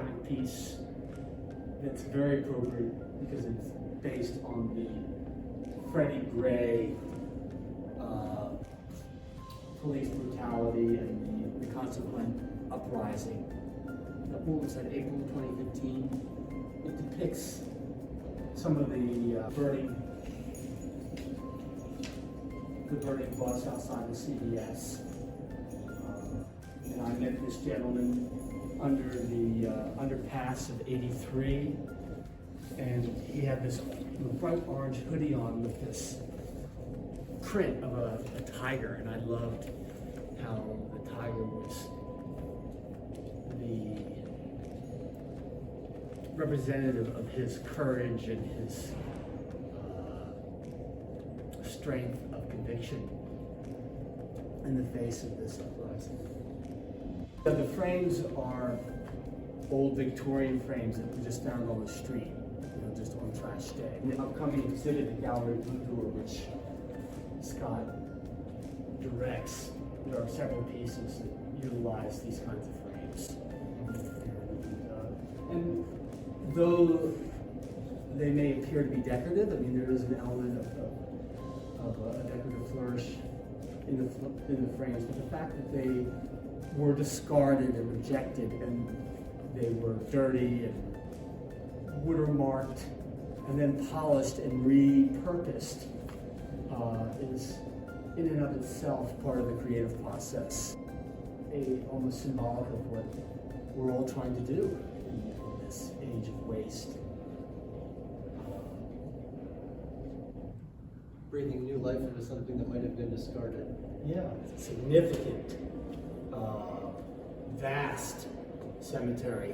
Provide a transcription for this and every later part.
private piece that's very appropriate because it's based on the Freddie Gray police brutality and the consequent uprising. What was that, April 2015? It depicts some of the burning bus outside the CBS. And I met this gentleman under the underpass of 83, and he had this bright orange hoodie on with this print of a tiger, and I loved how the tiger was the representative of his courage and his strength of conviction in the face of this uprising. The frames are old Victorian frames that we just found on the street, just on trash day. In the upcoming exhibit at Gallery Brewster, which Scott directs, there are several pieces that utilize these kinds of frames. And though they may appear to be decorative, I mean, there is an element of a decorative flourish in the frames, but the fact that they were discarded and rejected, and they were dirty and watermarked, and then polished and repurposed, is in and of itself part of the creative process. Almost symbolic of what we're all trying to do in this age of waste. Breathing new life into something that might have been discarded. Yeah, it's a significant, vast cemetery.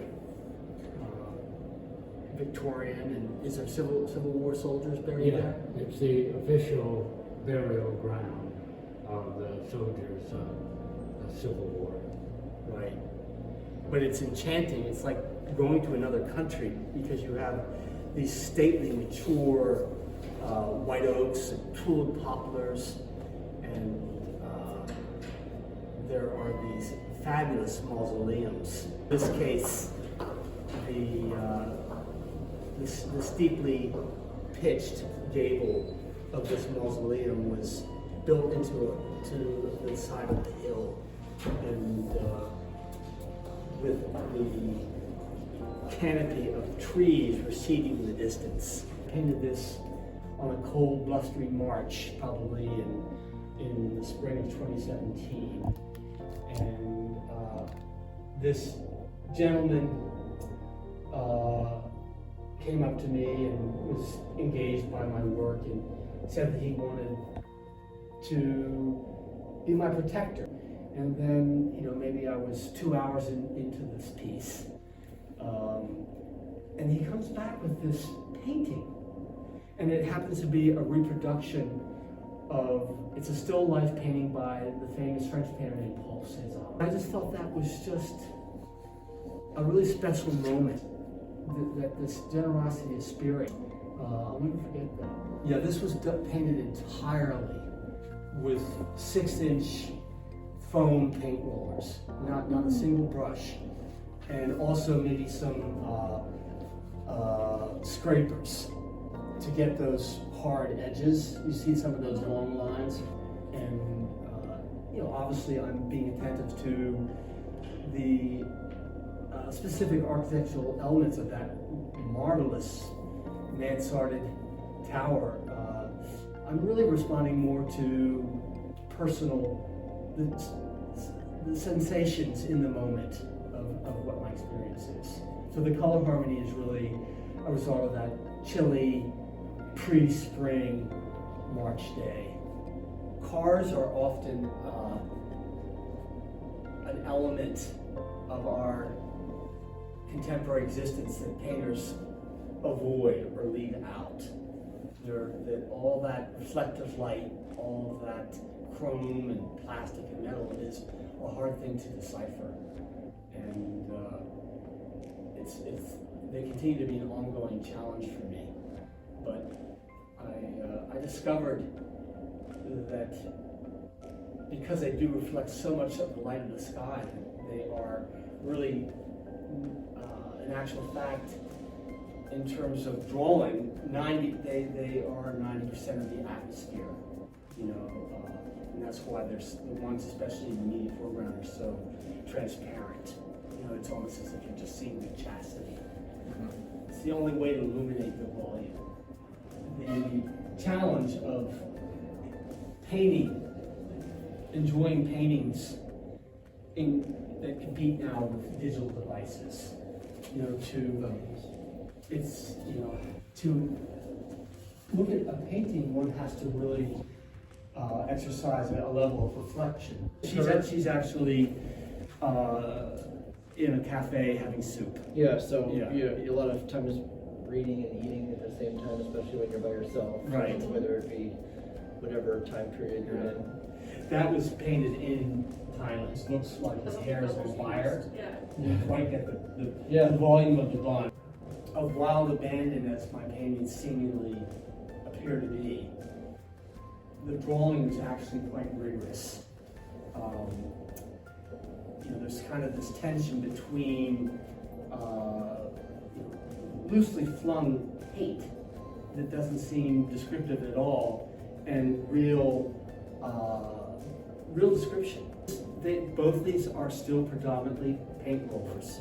Victorian, and is there Civil War soldiers buried there? Yeah, it's the official burial ground of the soldiers of the Civil War. Right. But it's enchanting. It's like going to another country because you have these stately, mature white oaks and tulip poplars, and there are these fabulous mausoleums. In this case, the steeply pitched gable of this mausoleum was built into the side of the hill, and with the canopy of trees receding in the distance. I painted this on a cold, blustery March, probably in the spring of 2017. And this gentleman came up to me and was engaged by my work and said that he wanted to be my protector. And then, maybe I was 2 hours into this piece. And he comes back with this painting. And it happens to be a reproduction it's a still life painting by the famous French painter named Paul Cézanne. I just felt that was just a really special moment, that this generosity of spirit. I'll never forget that. Yeah, this was painted entirely with 6-inch foam paint rollers, not a single brush, and also maybe some scrapers to get those hard edges. You see some of those long lines, and obviously I'm being attentive to the specific architectural elements of that marvelous mansarded tower. I'm really responding more to personal, the sensations in the moment of what my experience is. So the color harmony is really a result of that chilly pre-spring March day. Cars are often an element of our contemporary existence that painters avoid or leave out. All that reflective light, all of that chrome and plastic and metal is a hard thing to decipher. And they continue to be an ongoing challenge for me. But I discovered that because they do reflect so much of the light of the sky, they are really in actual fact, in terms of drawing, they are 90% of the atmosphere, you know, and that's why there's the ones, especially in the media foreground, are so transparent. You know, it's almost as if you're just seeing the chastity. It's the only way to illuminate the volume. The challenge of painting, enjoying paintings that compete now with digital devices, you know, to look at a painting, one has to really exercise a level of reflection. She's actually in a cafe having soup. Yeah, so a lot of times reading and eating at the same time, especially when you're by yourself. Right. Whether it be whatever time period you're in. That was painted in Thailand. It looks like his hair is on fire. You quite get the volume of the blonde. Of wild abandon, as my paintings seemingly appear to be, the drawing is actually quite rigorous. You know, there's kind of this tension between loosely flung hate that doesn't seem descriptive at all, and real description. Both these are still predominantly paint rollers,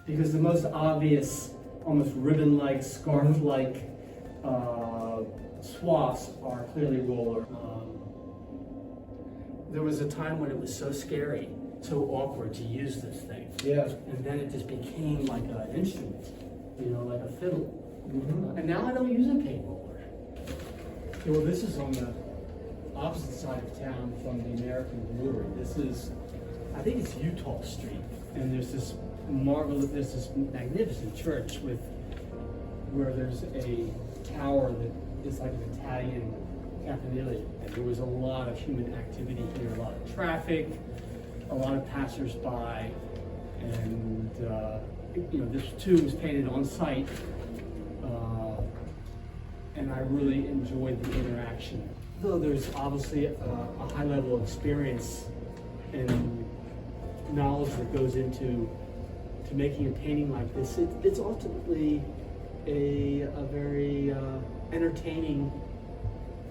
because the most obvious, almost ribbon-like, scarf-like swaths are clearly roller. There was a time when it was so scary, so awkward to use this thing. Yeah. And then it just became like an instrument, you know, like a fiddle. Mm-hmm. And now I don't use a paint roller. Okay, well, this is on the opposite side of town from the American Brewery. This is, I think it's Utah Street, and there's this magnificent church where there's a tower that is like an Italian campanile. And there was a lot of human activity here, a lot of traffic, a lot of passers-by, and you know, this too was painted on site, and I really enjoyed the interaction. Though there's obviously a high level of experience and knowledge that goes into making a painting like this, it's ultimately a very entertaining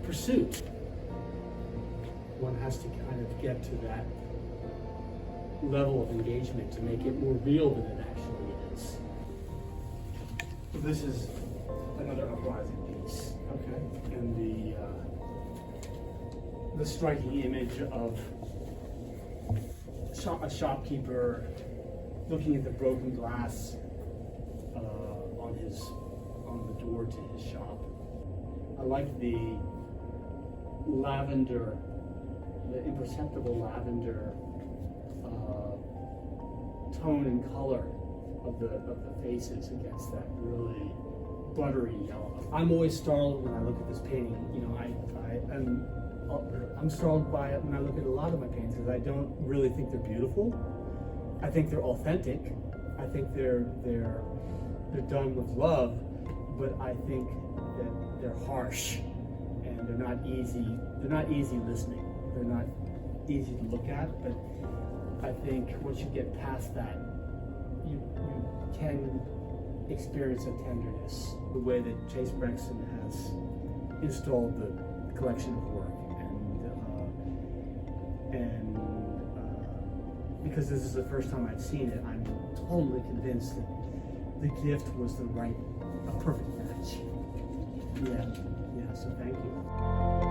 pursuit. One has to kind of get to that level of engagement to make it more real than it actually is. This is another uprising piece. Okay. And the striking image of a shopkeeper looking at the broken glass on the door to his shop. I like the lavender, the imperceptible lavender tone and color of the faces against that really buttery yellow. I'm always startled when I look at this painting. You know, I'm startled by it when I look at a lot of my paintings, because I don't really think they're beautiful. I think they're authentic. I think they're done with love, but I think that they're harsh and they're not easy. They're not easy listening. They're not easy to look at. But I think once you get past that, you can experience a tenderness. The way that Chase Brexton has installed the collection of work, and because this is the first time I've seen it, I'm totally convinced that the gift was a perfect match. Yeah, so thank you.